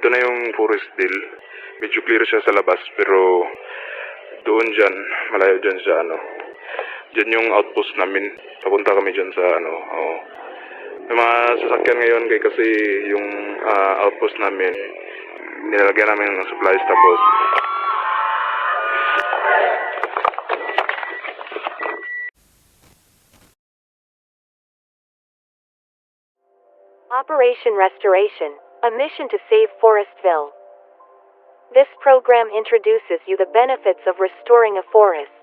Ito na yung Forestville. Medyo clear siya sa labas pero doon dyan, malayo dyan sa dyan yung outpost namin. Papunta kami dyan sa May mga sasakyan ngayon kasi yung outpost namin nilalagyan namin ng supplies tapos Operation Restoration, a mission to save Forestville. This program introduces you the benefits of restoring a forest.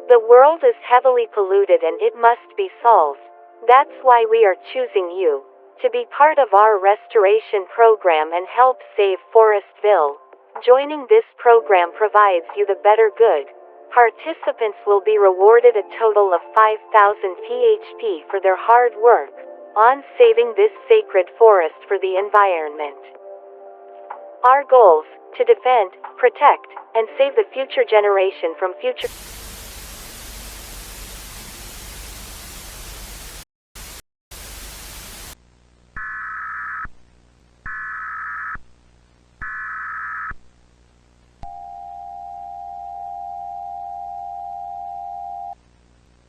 The world is heavily polluted and it must be solved. That's why we are choosing you to be part of our restoration program and help save Forestville. Joining this program provides you the better good. Participants will be rewarded a total of 5,000 PHP for their hard work on saving this sacred forest for the environment. Our goals: to defend, protect, and save the future generation from future.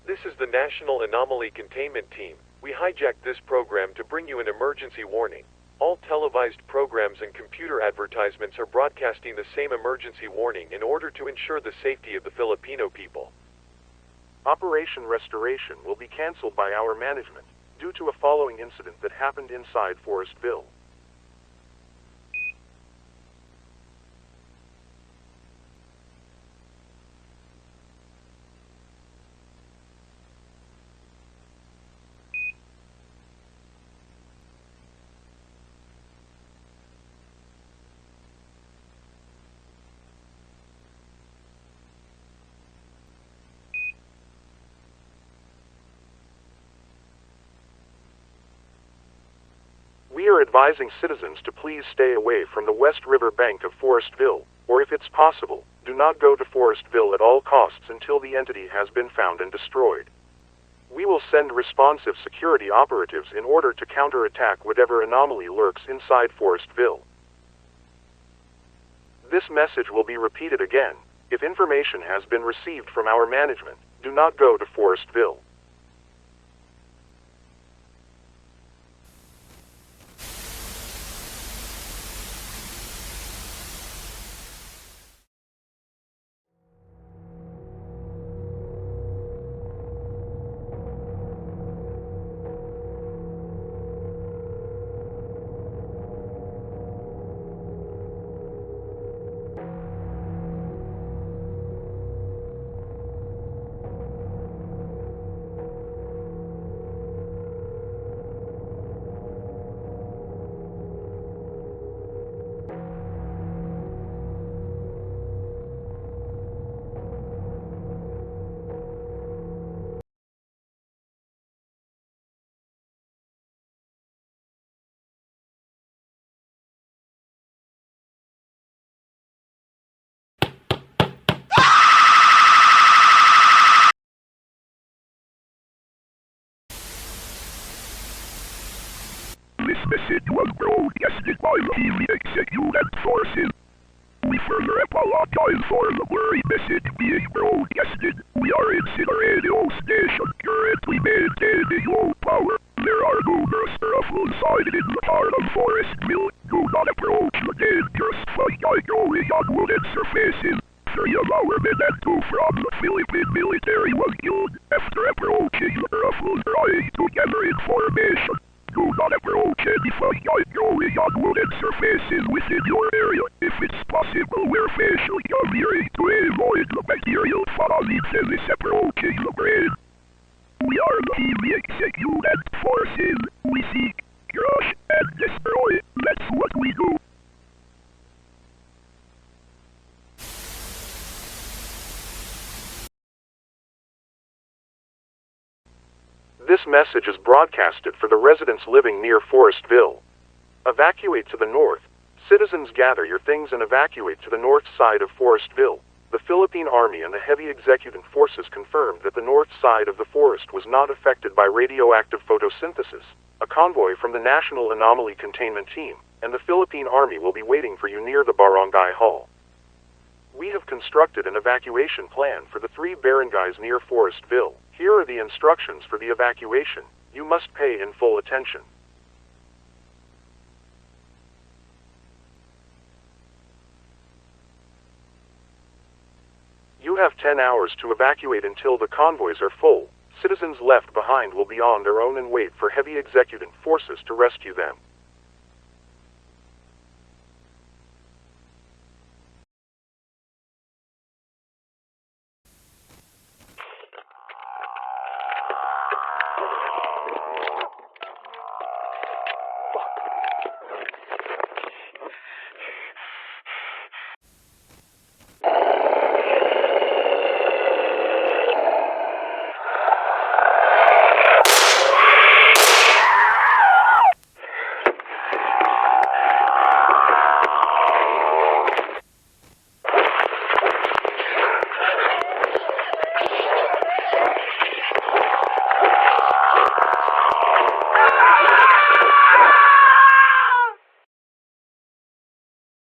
This is the National Anomaly Containment Team. We hijacked this program to bring you an emergency warning. All televised programs and computer advertisements are broadcasting the same emergency warning in order to ensure the safety of the Filipino people. Operation Restoration will be canceled by our management due to a following incident that happened inside Forestville. We are advising citizens to please stay away from the West River bank of Forestville, or if it's possible, do not go to Forestville at all costs until the entity has been found and destroyed. We will send responsive security operatives in order to counterattack whatever anomaly lurks inside Forestville. This message will be repeated again. If information has been received from our management, do not go to Forestville. This message was broadcasted by the Evacuation forces. We further apologize for the blurry message being broadcasted. We are in a radio station currently maintaining low power. There are numerous ruffles sighted in the heart of Forestville. Do not approach the dangerous fungi growing on wooden surfaces. 3 of our men and 2 from the Philippine military was killed after approaching the ruffles trying to gather information. Do not approach any fungi growing on wooden surfaces within your area. If it's possible, wear facial covering to avoid the bacterial parasites approaching the brain. We are the Evacuation forces. We seek, crush, and destroy. That's what we do. This message is broadcasted for the residents living near Forestville. Evacuate to the north. Citizens, gather your things and evacuate to the north side of Forestville. The Philippine Army and the heavy executive forces confirmed that the north side of the forest was not affected by radioactive photosynthesis. A convoy from the National Anomaly Containment Team and the Philippine Army will be waiting for you near the barangay hall. We have constructed an evacuation plan for the 3 barangays near Forestville. Here are the instructions for the evacuation. You must pay in full attention. You have 10 hours to evacuate until the convoys are full. Citizens left behind will be on their own and wait for heavy executant forces to rescue them.